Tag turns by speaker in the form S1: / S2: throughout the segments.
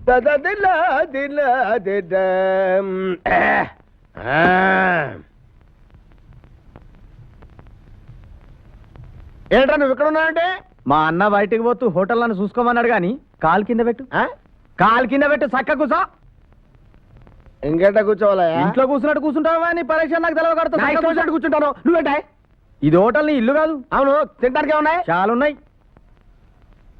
S1: ఏంట్రా నువ్వు ఇక్కడ ఉన్నావంటే?
S2: మా అన్న బయటికి పోతూ హోటల్ నన్ను చూసుకోమన్నాడు గాని కాలు కింద పెట్టు కాలు కింద పెట్టు చక్క కూసో.
S1: ఇంకేట కూర్చోవాలా?
S2: ఇంట్లో కూర్చున్నట్టు కూర్చుంటావా నీ పరీక్ష నాకు తెలవకూడదు.
S1: కూర్చుంటాను. నువ్వేంటాయి?
S2: ఇది హోటల్ నీ ఇల్లు కాదు.
S1: అవును, తింటానికే ఉన్నాయి.
S2: చాలున్నాయి.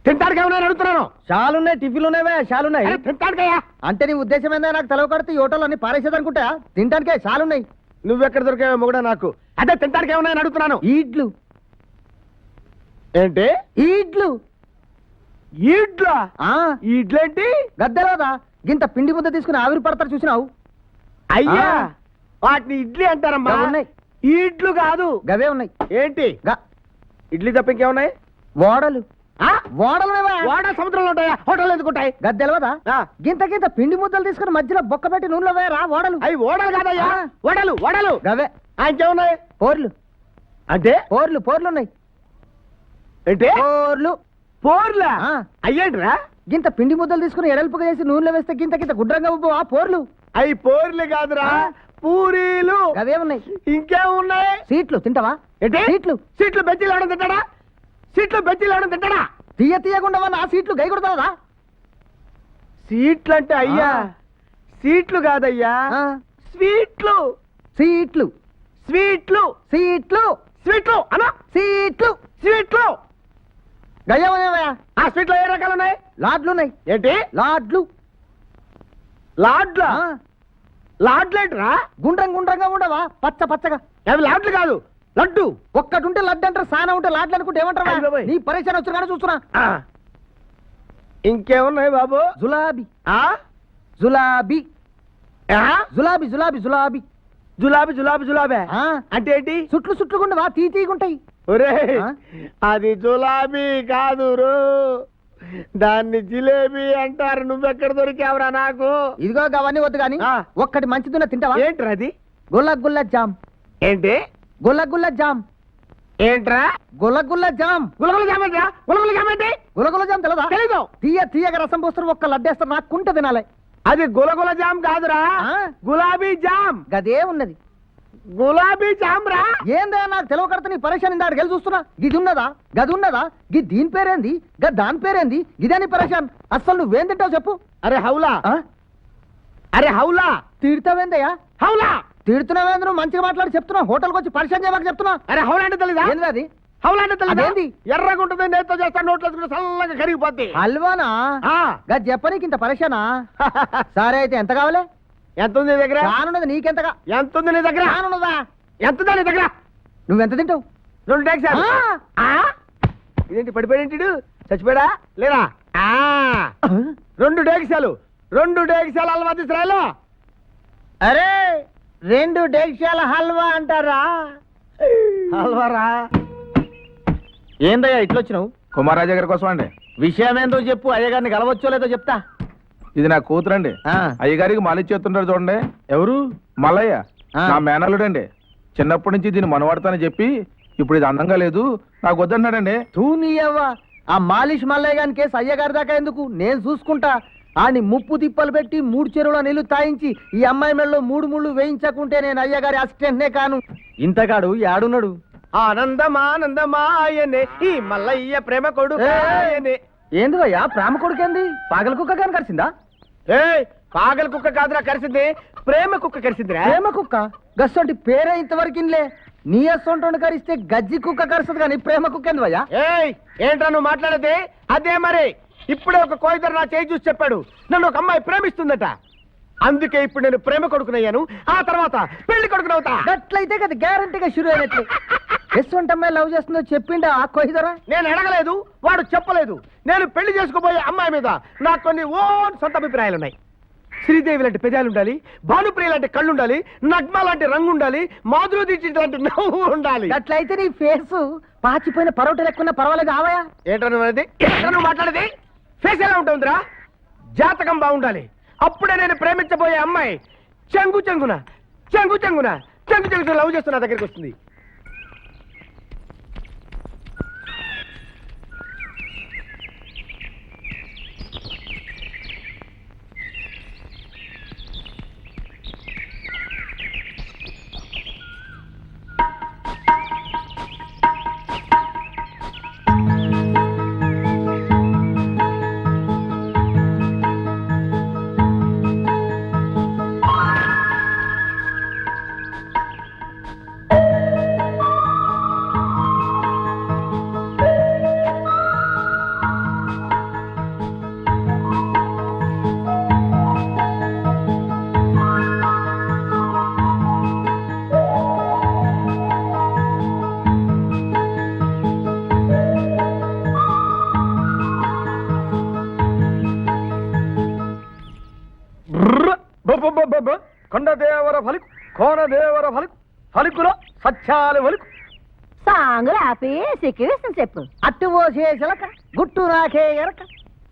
S1: తింటానికే ఉన్నాయి అడుగుతున్నాను.
S2: చాలున్నాయి, టిఫిన్లు ఉన్నాయా? చాలున్నాయి.
S1: తింటానికయ్యా
S2: అంటే నీ ఉద్దేశం ఏందా? నాకు తెలవకడితే ఈ హోటల్ అన్ని పారేసేదనుకుంటా. తింటానికే చాలున్నాయి.
S1: నువ్వెక్కడ దొరికావో మొగుడా నాకు? అదే తింటానికే ఉన్నాయని అడుగుతున్నాను.
S2: ఈడ్లు
S1: ఏంటి?
S2: ఈడ్లు.
S1: ఈడ్లా? ఈడ్లేంటి?
S2: గద్దెలోదా గింత పిండి ముద్ద తీసుకుని ఆవిరి పడతారు చూసినావు?
S1: అయ్యా, వాటిని ఇడ్లీ అంటారమ్మా.
S2: ఉన్నాయి.
S1: ఈడ్లు కాదు,
S2: గవే ఉన్నాయి.
S1: ఏంటి? ఇడ్లీ తప్ప ఇంకేమున్నాయి?
S2: ఓడలు. ఓడలు
S1: సముద్రంలో ఉంటాయా? హోటల్ ఎందుకు ఉంటాయి?
S2: గద్దెలవదా గింత గింత పిండి ముద్దలు తీసుకుని మధ్యలో బొక్క పెట్టి నూనెలో వేయరా ఓడలు.
S1: అవి ఓడలు కాదయ్యా, ఓడలు. ఓడలు
S2: గవే.
S1: ఇంకేమున్నాయి?
S2: పోర్లు.
S1: అంటే
S2: పోర్లు ఉన్నాయి.
S1: ఏంటి?
S2: పోర్లు.
S1: పోర్లా? అయ్యేంట్రా?
S2: గింత పిండి ముద్దలు తీసుకుని ఎడల్పుగా చేసి నూనెలో వేస్తే గింత గింత గుడ్రంగా ఆ పోర్లు.
S1: అవి పోర్లు కాదురా, పూరీలు.
S2: అవే ఉన్నాయి.
S1: ఇంకేమున్నాయి?
S2: సీట్లు తింటావా?
S1: ఏంటి?
S2: సీట్లు.
S1: సీట్లు బెజ్జీలు ఎవడం తింటాడా? సీట్లు బెజ్జీలు ఎవడం తింటాడా?
S2: తీయకుండా ఆ సీట్లు గై కొడతావా?
S1: సీట్లు అంటే అయ్యా సీట్లు కాదయ్యా, స్వీట్లు.
S2: సీట్లు.
S1: స్వీట్లు.
S2: సీట్లు.
S1: స్వీట్లు అనా?
S2: సీట్లు.
S1: స్వీట్లు.
S2: గయ్యా
S1: ఆ స్వీట్లో ఏ రకాలు ఉన్నాయి?
S2: లాడ్లు ఉన్నాయి.
S1: ఏంటి?
S2: లాడ్లు.
S1: లాడ్లా? లాడ్లేంట్రా?
S2: గుండ్రంగా ఉండవా? పచ్చగా.
S1: అవి లాడ్లు కాదు, లడ్డు.
S2: ఒక్కటి ఉంటే లడ్డు అంటారు, సానా ఉంటే లాడ్లు అనుకుంటే ఏమంటారు? నీ పరిచయం వచ్చి కానీ చూస్తున్నా.
S1: ఇంకేమున్నాయి బాబు?
S2: జులాబీ.
S1: జులాబీ.
S2: జులాబీ జులాబీ జులాబీ
S1: జులాబీ జులాబీ జులాబీ అంటే ఏంటి?
S2: చుట్లు గుండవా? తీగుంటాయి.
S1: ఒరే, అది జులాబీ కాదు, దాన్ని జిలేబీ అంటారు. నువ్వెక్కడ దొరికావురా నాకు?
S2: ఇదిగో అవన్నీ వద్దు గాని ఒక్కటి మంచిదిన్న తింటావా?
S1: ఏంట్రా అది?
S2: గుల్ల జామ్.
S1: ఏంటి?
S2: గుల్ల జామ్.
S1: ఏంట్రా?
S2: గుల్ల జామ్.
S1: గులగుల జామ్ ఏంట్రా? గులగుల జామ్ ఏంటి?
S2: గులగుల జామ్ తెలదా?
S1: తెలీదు.
S2: తీయగా రసం పోస్తారు, ఒక్క లడ్డేస్తారు, నాకు కుంట తినాలి.
S1: అది గులగుల జామ్ కాదురా, గులాబీ జామ్.
S2: గదే ఉన్నది,
S1: గులాబీ జామ్ రా.
S2: ఏందా నాకు తెలవకడత నీ పరేషాన్ ఇందాడు గెలి చూస్తున్నా. గిది ఉన్నదా? గది ఉన్నదా? దీని పేరేంది? దాని పేరేంది? గిదని పరేషాన్. అసలు నువ్వేం తింటావు చెప్పు?
S1: అరే హౌలా, అరే హౌలా.
S2: తిడతావేందయ్యా?
S1: హౌలా
S2: తిడుతున్నావేంద్ర? నువ్వు మంచిగా మాట్లాడి చెప్తున్నా, హోటల్కి వచ్చి పరిచయం చేయమని చెప్తున్నా.
S1: అరే హౌలా అంటే తెలీదా?
S2: ఏంది అది?
S1: హౌలా అంటే తెలీదా?
S2: ఏంది?
S1: ఎర్రగా ఉంటుంది, నేతో చేస్తాను, నోట్లో చల్లగా కరిగిపోద్ది.
S2: హల్వానా? గది చెప్పనీకి ఇంత పరేషానా? సరే అయితే ఎంత కావాలి?
S1: ఎంత ఉంది నీ దగ్గర?
S2: కానున్నది నీకెంతగా?
S1: ఎంత ఉంది నీ దగ్గర?
S2: కానున్నదా?
S1: ఎంత నీ దగ్గర?
S2: నువ్వెంత తింటావు?
S1: 2 టేక్సాలు. ఇదేంటి పడిపోయేంటి? చచ్చిపోయాడా లేరా? 2 టేక్సాలు. 2 టేక్సాలు హల్వా తీసురాయలో.
S2: అరే 2 డేక్షాల హల్వా అంటారా? హల్వారా? ఏందయ్యా ఇట్లొచ్చినావు?
S3: కుమారాజా గారి కోసం అండి.
S2: విషయం ఏందో చెప్పు, అయ్యగారిని కలవచ్చో లేదో చెప్తా.
S3: ఇది నా కూతురండి. అయ్యగారికి మాలిచ్చేస్తుంటారు చూడండి.
S2: ఎవరు?
S3: మల్లయ్య, నా మేనల్లుడండి. చిన్నప్పటి నుంచి దీన్ని మనవాడతానని చెప్పి ఇప్పుడు ఇది అందంగా లేదు, నాకు వద్దన్నాడండి.
S2: తూనీయవ్వా, ఆ మాలిష్ మల్లయ్య గారి కేసు అయ్యగారి దాకా ఎందుకు? నేను చూసుకుంటా. ఆని ముప్పు తిప్పలు పెట్టి 3 చెరువుల నీళ్లు తాయించి ఈ అమ్మాయి మెడలో 3 ముళ్ళు వేయించకుంటే నేను అయ్యగారి అసిస్టెంట్నే కాను. ఇంతకాడు యాడున్నాడు?
S1: ఆనందమానందమాయనే ఈ మల్లయ్య ప్రేమ కొడుకాయనే.
S2: ఏంది భయ్యా ప్రేమ కొడుకేంది? పాగల కుక్క కానీ కరిసిందా?
S1: పాగల కుక్క కాదురా కరిసింది, ప్రేమ కుక్క కరిసిందిరా.
S2: ప్రేమ కుక్క? గస్సంటి పేరే ఇంతవరకు ఇన్లే. నీ అసొంటి కరిస్తే గజ్జి కుక్క కరుస్తుంది కానీ ప్రేమ కుక్క ఏంది భయ్యా?
S1: ఏంట్రా నువ్వు మాట్లాడేది? అదే మరి ఇప్పుడే ఒక కోయిదరు నా చేయి చూసి చెప్పాడు, నన్ను ఒక అమ్మాయి ప్రేమిస్తుందట. అందుకే ఇప్పుడు నేను ప్రేమ కొడుకునయ్యాను, ఆ తర్వాత పెళ్లి కొడుకునవుతా.
S2: అట్లయితే కదా గ్యారంటీగా షురు అయినట్లు. ఎటువంటి అమ్మాయి లవ్ చేస్తుందో చెప్పిండా ఆ కోయిదరా?
S1: నేను అడగలేదు, వాడు చెప్పలేదు. నేను పెళ్లి చేసుకోబోయే అమ్మాయి మీద నాకు కొన్ని ఓన్ సొంత అభిప్రాయాలు ఉన్నాయి. శ్రీదేవి లాంటి పెదాలు ఉండాలి, భానుప్రియ లాంటి కళ్ళు ఉండాలి, నగ్మ లాంటి రంగు ఉండాలి, మాధురి దీక్షిత్ లాంటి నవ్వు ఉండాలి.
S2: అట్లయితే నీ ఫేస్ పాచిపోయిన పరోట లెక్కున్న పర్వాలేదు ఆవయా?
S1: ఏంటో నువ్వు మాట్లాడేది? ఫేస్ ఎలా ఉంటుందిరా? జాతకం బాగుండాలి, అప్పుడే నేను ప్రేమించబోయే అమ్మాయి చెంగు చెంగున లవ్ చేస్తున్న దగ్గరికి వస్తుంది. కొండదేవర పలుకు కోనదేవర పలుకు పలుకులో సత్యాలు పలుకు.
S4: సాంగులు ఆపి సిక్కివేసిన చెప్పు.
S2: అట్టు పోసే చిలక గుట్టు నాకే ఎరక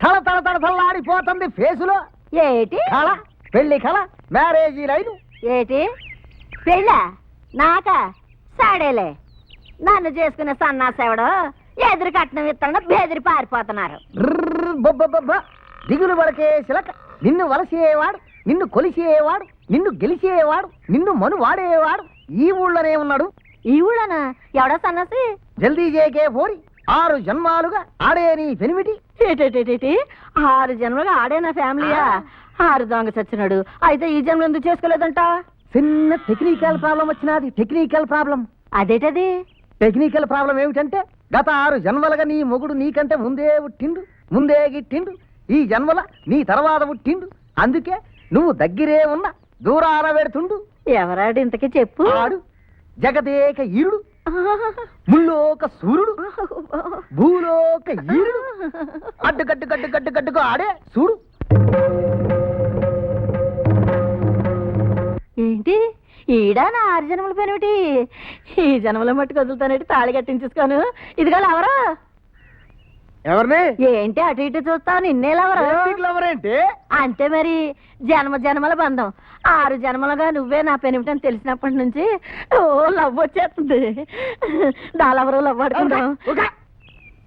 S2: తల తల తల తల్లాడిపోతుంది ఫేసులో
S4: ఏటి
S2: కళ పెళ్లి కళ మ్యారేజీ లైను
S4: ఏటి పెళ్ళా నాకా సాడేలే నన్ను చేసుకునే సన్నాసేవడు ఎదురు కట్నం ఇస్తాను బెదిరి పారిపోతున్నారు.
S2: బొబ్బ దిగులు పడకే చిలక నిన్ను వలసేవాడు నిన్ను కొలిసేవాడు నిన్ను గెలిచేవాడు నిన్ను మను వాడేవాడు ఈ ఊళ్ళోనే ఉన్నాడు.
S4: ఈ ఊళ్ళనా ఎవడో సన్నాసి?
S2: జల్దీ చేకే పోరి 6 జన్మాలుగా ఆడే నీ పెనిమిటి.
S4: ఏటేటేటి 6 జన్మలుగా ఆడే నా ఫ్యామిలీయా? 6 దొంగ చచ్చినాడు. అయితే ఈ జన్మ ఎందుకు చేసుకోలేదంట?
S2: చిన్న టెక్నికల్ ప్రాబ్లం వచ్చినది. Technical problem.
S4: అదేటది?
S2: టెక్నికల్ ప్రాబ్లం ఏమిటంటే గత 6 జన్మలుగా నీ మొగుడు నీకంటే ముందే పుట్టిండు ముందే గిట్టిండు. ఈ జన్మల నీ తర్వాత పుట్టిండు. అందుకే నువ్వు దగ్గరే ఉన్న దూరాన పెడుతుండు.
S4: ఎవరాడు ఇంతకీ చెప్పు.
S2: ఆడు జగదేక ఈరుడు ముల్లోక సూర్యుడు భూలోక ఈరుడు అడ్డు గడ్డు గడ్డు గడ్డు గడ్డుకు ఆడే చూడు.
S4: ఏంటి ఈడా నా 6 జన్మల పేరేమిటి? ఈ జన్మలో మట్టుకు వదులుతానేటి తాళి కట్టించేసుకోను. ఇదిగా లవరా?
S1: ఎవరిని?
S4: ఏంటి అటు ఇటు చూస్తావు? నిన్నేలవరా? అంతే మరి జన్మ జన్మల బంధం. 6 జన్మలుగా నువ్వే నా పెనిమిటని తెలిసినప్పటి నుంచి ఓ లవ్ వచ్చేస్తుంది. దాలెవరో లవ్ ఆడుకుందాం.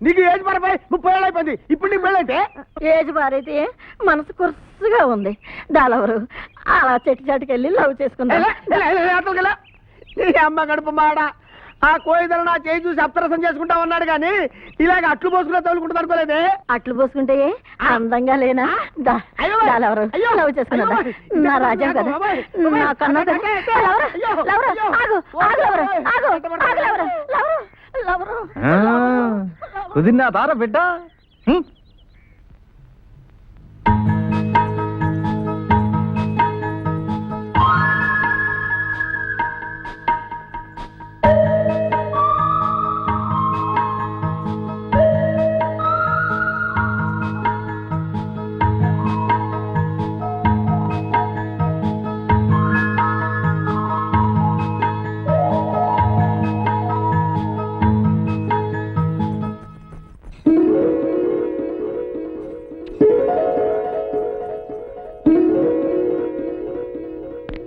S1: నీకు ఏజ్ పారిపోయి 30 ఏళ్ళు అయిపోయింది. ఇప్పుడు నీకు పెళ్ళంటే
S4: ఏజ్ పారైతే మనసు కుర్సుగా ఉంది. దాలెవరు అలా చెట్టు చాటుకెళ్ళి లవ్ చేసుకుందాం.
S1: అమ్మ గడుపు మాడ. ఆ కోయిదలు నా చేయి చూసి అప్సరసం చేసుకుంటా ఉన్నాడు కానీ ఇలాగ అట్లు పోసుకునే తోలుకుంటుంది అనుకోలేదే.
S4: అట్లు పోసుకుంటే అందంగా లేనా? దాలెవరు లవ్ చేసుకున్నా నా రాజా కదా నా కన్నా
S2: కుదిరినా తార బిడ్డ.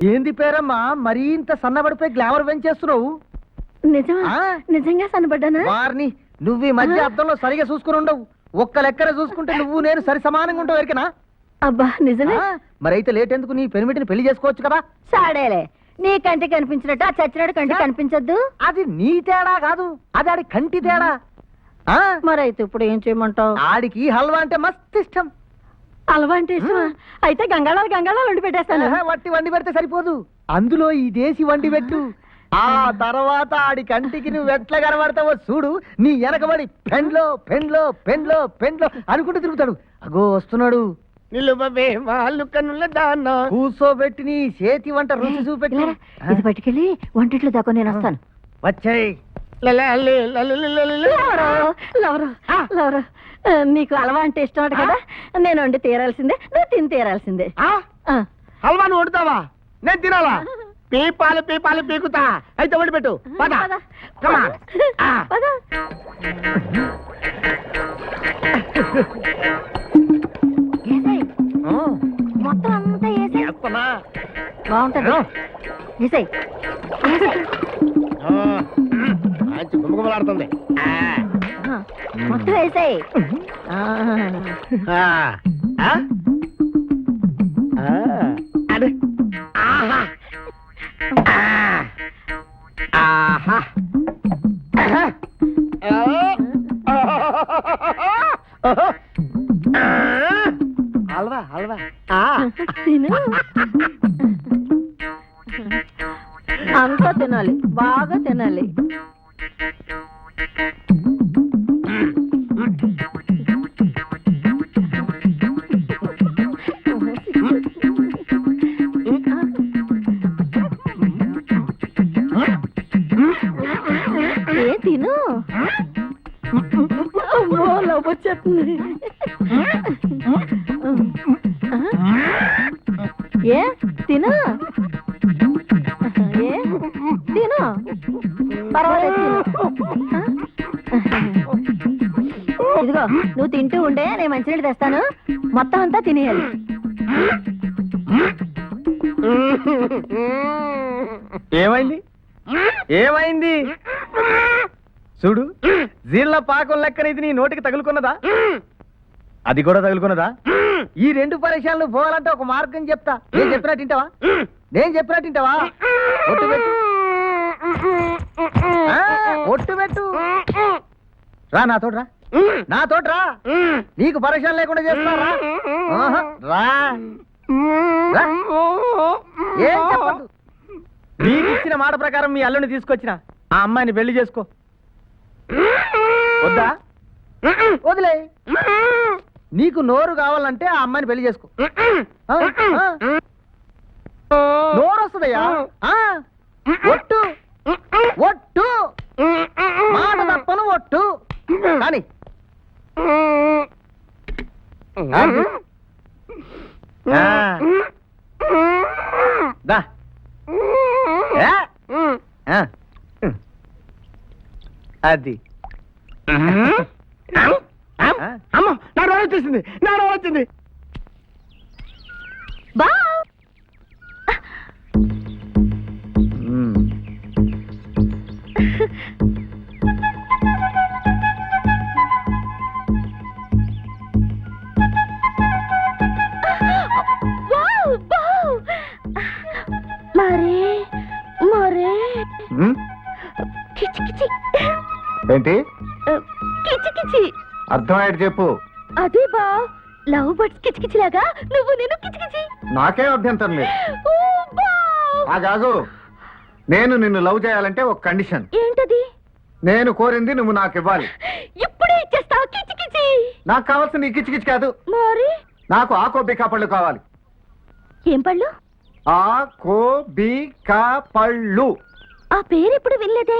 S2: ఏంది పేరమ్మా మరీ ఇంత సన్నబడిపోయి గ్లామర్ పెంచేస్తున్నావు?
S4: నిజమా? నిజంగా సన్నబడ్డానా?
S2: వారిని నువ్వు ఈ మధ్య అర్థంలో సరిగా చూసుకుని ఉండవు. ఒక్క లెక్కన చూసుకుంటే నువ్వు నేను సరి సమానంగా ఉంటావు ఎరికనా?
S4: అబ్బా నిజమే.
S2: మరైతే లేట్ ఎందుకు? నీ పెనిమిటిని పెళ్లి చేసుకోవచ్చు కదా.
S4: సాడేలే నీ కంటి కనిపించినట్టు ఆ చచ్చినాడు కంటి కనిపించద్దు.
S2: అది నీ తేడా కాదు, అది ఆడి కంటి తేడా.
S4: మరైతే ఇప్పుడు ఏం చేయమంటావు?
S2: ఆడికి హల్వా అంటే మస్తు ఇష్టం.
S4: హల్వా అంటే ఇష్టమా? అయితే గంగాళాలు వండి పెట్టేస్తాను.
S2: వట్టి వండి పెడితే సరిపోదు, అందులో ఈ దేశీ వండి పెట్టు. ఆ తర్వాత ఆడి కంటికి నువ్వు ఎట్లా కనబడతావో చూడు. నీ వెనకబడి పెండ్లో పెండ్లో పెండ్లో పెండ్లో అనుకుంటూ తిరుగుతాడు. అగో వస్తున్నాడు. కూర్చోబెట్టి నీ చేతి వంట రుచి చూపెట్టి
S4: ఇది పట్టుకెళ్ళి వంటిట్లో దాకా నేను వస్తాను.
S2: వచ్చాయి.
S4: నీకు హల్వా అంటే ఇష్టం అంట కదా, నేను వండి తీరాల్సిందే, నువ్వు తిని తీరాల్సిందే.
S1: హల్వా నువ్వు వండుతావా? నేను తినాలా? పీపాలు పీపాలు పీకుతా. అయితే వండి పెట్టు.
S4: మొత్తం అంతా వేసే బాగుంటుంది. వేసాయి
S1: గుమ్మగుమ్మలాడుతుంది.
S4: మొత్తం వేసాయి.
S1: హల్వా హల్వా
S4: తిను. అంతా తినాలి, బాగా తినాలి. ఏ తిను. అమ్మో లవ్ వచ్చేస్తుంది. ఏ తిను ఏ తిను పర్వాలేదు తిను ఇదిగో నువ్వు తింటూ ఉండే నేను మంచినీళ్ళు తెస్తాను మొత్తం అంతా తినేయాలి
S2: ఏమైంది ఏమైంది చూడు జీళ్ళ పాకం లెక్కన ఇది నీ నోటికి తగులుకున్నదా అది కూడా తగులుకున్నదా ఈ రెండు పరీక్షలు పోవాలంటే ఒక మార్గం చెప్తా నేను చెప్పినట్టు వింటావా నేను చెప్పినట్టు వింటావా ఒట్టు పెట్టు ఒట్టు పెట్టు రా నా తోట రా నీకు పరీక్షలు లేకుండా చేస్తారా రా రా. ఏం చెప్పదు నీకు ఇచ్చిన మాట ప్రకారం మీ అల్లుని తీసుకొచ్చిన ఆ అమ్మాయిని పెళ్లి చేసుకో వద్దా వదిలే నీకు నోరు కావాలంటే ఆ అమ్మాయిని పెళ్లి చేసుకో నోరు వస్తుందయ్యా ఒట్టు ఒట్టు మాట తప్పను ఒట్టు కానీ దా అది
S1: అమ్మ నా రోజు వచ్చేసింది నా రోజు వచ్చింది
S4: బా మరే మరే కిచి కిచి
S3: ఏంటి
S4: కిచి కిచి
S3: అర్థమయ్యేది చెప్పు
S4: అదే బా లవ్ బర్డ్స్ కిచి కిచి లాగా నువ్వు నేను కిచి కిచి
S3: నాకేం అభ్యంతరం లేదు
S4: ఓ బా
S3: ఆగాగు నేను నిన్ను లవ్ చేయాలంటే ఒక కండిషన్
S4: ఏంటది
S3: నేను కోరింది నువ్వు నాకు ఇవ్వాలి
S4: ఇప్పుడే ఇచ్చేస్తావు కిచి కిచి
S3: నాకు కావాల్సిన నీ కిచ్ కిచ్ కాదు
S4: మరి
S3: నాకు ఆకోబికా పళ్ళు కావాలి
S4: ఏం పళ్ళు
S3: ఆకోబికా పళ్ళు
S4: ఆ పేరు ఎప్పుడు వినలేదే